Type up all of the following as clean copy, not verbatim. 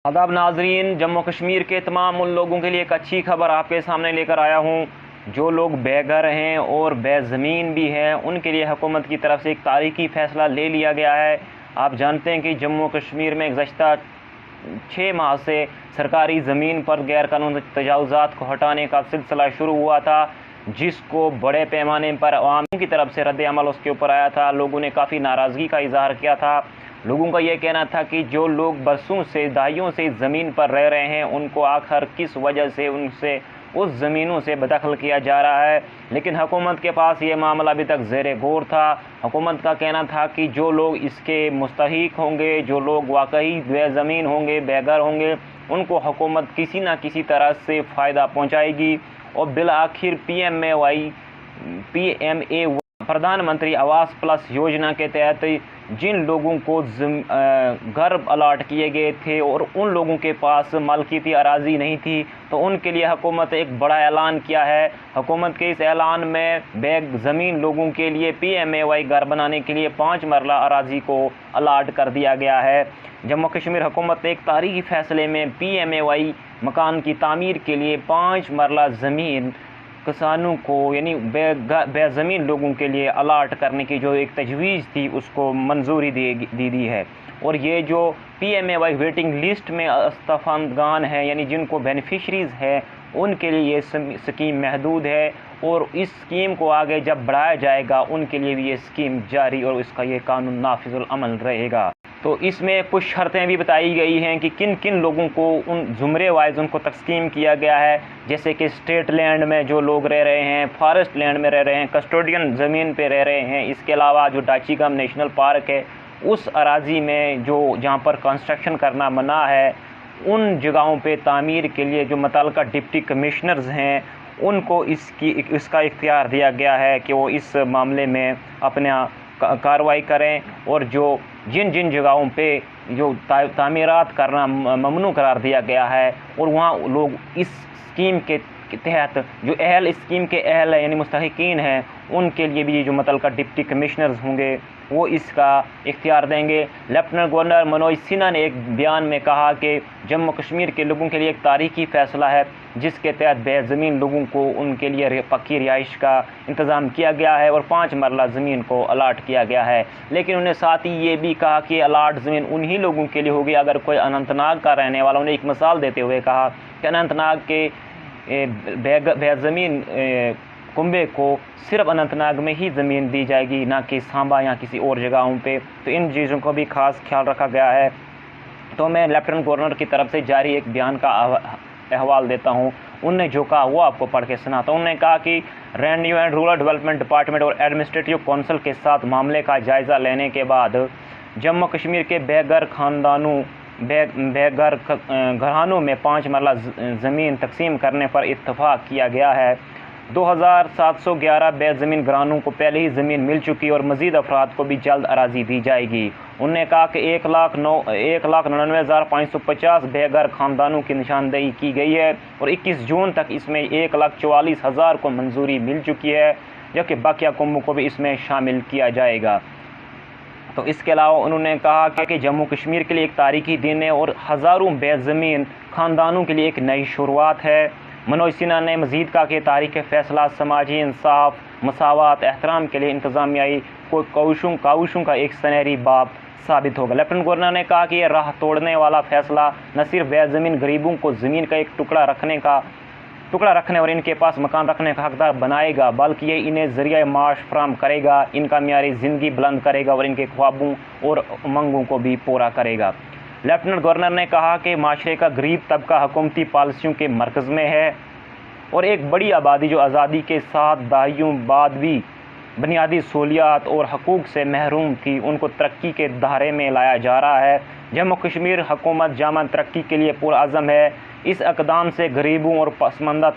आदाब नाजरीन, जम्मू कश्मीर के तमाम उन लोगों के लिए एक अच्छी खबर आपके सामने लेकर आया हूँ जो लोग बेघर हैं और बेज़मीन भी हैं। उनके लिए हुकूमत की तरफ से एक तारीखी फ़ैसला ले लिया गया है। आप जानते हैं कि जम्मू कश्मीर में गुज़श्ता 6 माह से सरकारी ज़मीन पर गैर कानूनी तजावुज़ात को हटाने का सिलसिला शुरू हुआ था, जिसको बड़े पैमाने पर अवाम की तरफ से रद्द अमल उसके ऊपर आया था। लोगों ने काफ़ी नाराज़गी का इज़हार किया था। लोगों का ये कहना था कि जो लोग बरसों से दहाइयों से ज़मीन पर रह रहे हैं, उनको आखिर किस वजह से उनसे उस ज़मीनों से बेदखल किया जा रहा है। लेकिन हुकूमत के पास ये मामला अभी तक ज़ेरे गौर था। हुकूमत का कहना था कि जो लोग इसके मुस्तहिक होंगे, जो लोग वाकई बेज़मीन होंगे, बेघर होंगे, उनको हुकूमत किसी न किसी तरह से फ़ायदा पहुँचाएगी। और बिल आखिर PMA प्रधानमंत्री आवास प्लस योजना के तहत जिन लोगों को घर अलाट किए गए थे और उन लोगों के पास मालकियती अराज़ी नहीं थी, तो उनके लिए हुकूमत एक बड़ा ऐलान किया है। हुकूमत के इस ऐलान में ज़मीन लोगों के लिए PMAY घर बनाने के लिए 5 मरला अराज़ी को अलाट कर दिया गया है। जम्मू कश्मीर हुकूमत ने एक तारीखी फ़ैसले में PMAY मकान की तामीर के लिए 5 मरला ज़मीन किसानों को यानी बेज़मीन लोगों के लिए अलाट करने की जो एक तजवीज़ थी, उसको मंजूरी दी है। और ये जो PMAY वेटिंग लिस्ट में अस्तफानगान हैं, यानी जिनको बेनिफिशरीज़ हैं, उनके लिए ये स्कीम महदूद है। और इस स्कीम को आगे जब बढ़ाया जाएगा, उनके लिए भी ये स्कीम जारी और इसका ये कानून नाफिजुल अमल रहेगा। तो इसमें कुछ शर्तें भी बताई गई हैं कि किन किन लोगों को उन ज़ुमरे वाइज उनको तकसीम किया गया है, जैसे कि स्टेट लैंड में जो लोग रह रहे हैं, फॉरेस्ट लैंड में रह रहे हैं, कस्टोडियन ज़मीन पे रह रहे हैं। इसके अलावा जो डाचीगम नेशनल पार्क है, उस अराज़ी में जहाँ पर कंस्ट्रक्शन करना मना है, उन जगहों पे तामीर के लिए जो मुतल्लिका डिप्टी कमिश्नर्स हैं, उनको इसका इख्तियार दिया गया है कि वो इस मामले में अपना कार्रवाई करें। और जिन जगहों पे जो तामीरात करना ममनू करार दिया गया है, और वहाँ लोग इस स्कीम के तहत जो स्कीम के अहल है यानी मुस्तहिकीन हैं, उनके लिए भी जो मुतल्लिका डिप्टी कमिश्नर्स होंगे वो इसका इख्तियार देंगे। लेफ्टिनेंट गवर्नर मनोज सिन्हा ने एक बयान में कहा कि जम्मू कश्मीर के लोगों के लिए एक तारीखी फ़ैसला है, जिसके तहत बेज़मीन लोगों को उनके लिए पक्की रिहाइश का इंतज़ाम किया गया है और 5 मरला ज़मीन को अलाट किया गया है। लेकिन उन्हें साथ ही ये भी कहा कि अलाट ज़मीन उन्हीं लोगों के लिए होगी अगर कोई अनंतनाग का रहने वाला। उन्हें एक मिसाल देते हुए कहा कि अनंतनाग के बेज़मीन कुंबे को सिर्फ अनंतनाग में ही ज़मीन दी जाएगी, ना कि सांबा या किसी और जगहों पे। तो इन चीज़ों को भी ख़ास ख्याल रखा गया है। तो मैं लेफ्टिनेंट गवर्नर की तरफ से जारी एक बयान का अहवाल देता हूँ। उनने जो कहा वो आपको पढ़ के सुनाता हूँ। उन्होंने कहा कि revenue and rural development department और एडमिनिस्ट्रेटिव काउंसिल के साथ मामले का जायज़ा लेने के बाद जम्मू कश्मीर के बेघर घरानों में 5 मरला ज़मीन तकसीम करने पर इत्तफाक किया गया है। 2711 बेज़मीन घरानों को पहले ही ज़मीन मिल चुकी और मज़ीद अफराद को भी जल्द अराज़ी दी जाएगी। उन्होंने कहा कि 1,99,550 बेघर ख़ानदानों की निशानदेही की गई है और 21 जून तक इसमें 1,44,000 को मंजूरी मिल चुकी है, जबकि बाकिया कौमों को भी इसमें शामिल किया जाएगा। तो इसके अलावा उन्होंने कहा कि जम्मू कश्मीर के लिए एक तारीखी दिन है और हज़ारों बेज़मीन ख़ानदानों के लिए एक नई शुरुआत है। मनोज सिन्हा ने मज़ीद कहा कि तारीख़ फ़ैसला समाजी इंसाफ, मसावत, एहतराम के लिए इंतज़ामियाई काविशों का एक सुनहरी बाब साबित होगा। लेफ्टिनेंट गवर्नर ने कहा कि यह राह तोड़ने वाला फ़ैसला न सिर्फ बेज़मीन गरीबों को ज़मीन का एक टुकड़ा रखने और इनके पास मकान रखने का हकदार बनाएगा, बल्कि ये इन्हें ज़रिया माश फराहम करेगा, इनका मियारी ज़िंदगी बुलंद करेगा और इनके ख्वाबों और उमंगों को भी पूरा करेगा। लेफ्टिनेंट गवर्नर ने कहा कि माशरे का गरीब तबका हुकूमती पॉलिसियों के मरकज़ में है और एक बड़ी आबादी जो आज़ादी के 7 दहाइयों बाद भी बुनियादी सहूलियात और हकूक़ से महरूम थी, उनको तरक्की के दायरे में लाया जा रहा है। जम्मू कश्मीर हुकूमत जामन तरक्की के लिए पुरअज़म है। इस इक़दाम से गरीबों और पसमानदा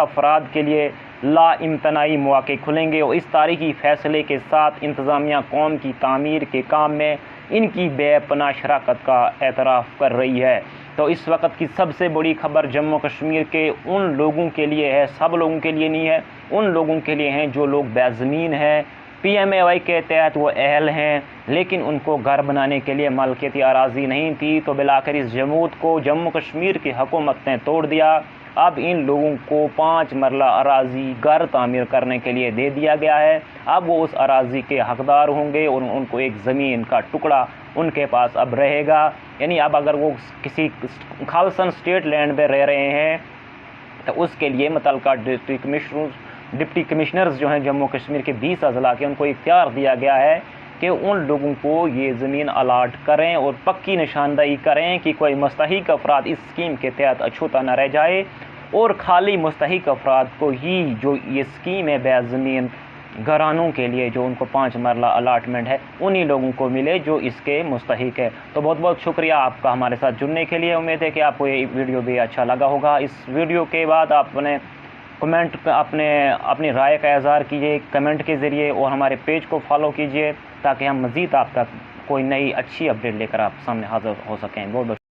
अफराद के लिए लाइम्तनाई मौक़े खुलेंगे और इस तारीखी फ़ैसले के साथ इंतज़ामिया कौम की तामीर के काम में इनकी बेपनाह शराकत का एतराफ़ कर रही है। तो इस वक्त की सबसे बड़ी खबर जम्मू कश्मीर के उन लोगों के लिए है, सब लोगों के लिए नहीं है, उन लोगों के लिए हैं जो लोग बेज़मीन हैं, PMAY کے تحت وہ اہل ہیں، لیکن ان کو گھر بنانے کے لیے ملکیتی اراضی نہیں تھی، تو بالآخر اس جمود کو جموں کشمیر کی حکومت نے توڑ دیا۔ اب ان لوگوں کو 5 مرلہ اراضی گھر تعمیر کرنے کے لیے دے دیا گیا ہے۔ اب وہ اس اراضی کے حقدار ہوں گے اور ان کو ایک زمین کا ٹکڑا ان کے پاس اب رہے گا۔ یعنی اب اگر وہ کسی خالصاً اسٹیٹ لینڈ پہ رہ رہے ہیں تو اس کے لیے متعلقہ ڈپٹی کمشنرز جو ہیں جموں کشمیر کے 20 اضلاع کے، ان کو اختیار دیا گیا ہے کہ ان لوگوں کو یہ زمین الاٹ کریں اور پکی نشاندہی کریں کہ کوئی مستحق افراد اس اسکیم کے تحت اچھوتا نہ رہ جائے، اور خالی مستحق افراد کو ہی جو یہ اسکیم ہے بیع زمین گھرانوں کے لیے جو ان کو 5 مرلہ الاٹمنٹ ہے انہی لوگوں کو ملے جو اس کے مستحق ہے۔ تو بہت بہت شکریہ آپ کا ہمارے ساتھ جڑنے کے لیے۔ امید ہے کہ آپ کو یہ ویڈیو بھی اچھا لگا ہوگا۔ اس ویڈیو کے بعد آپ نے کمنٹ اپنی رائے کا اظہار کیجیے کمنٹ کے ذریعے، اور ہمارے پیج کو فالو کیجیے تاکہ ہم مزید آپ تک کوئی نئی اچھی اپڈیٹ لے کر آپ سامنے حاضر ہو سکیں۔ بہت بہت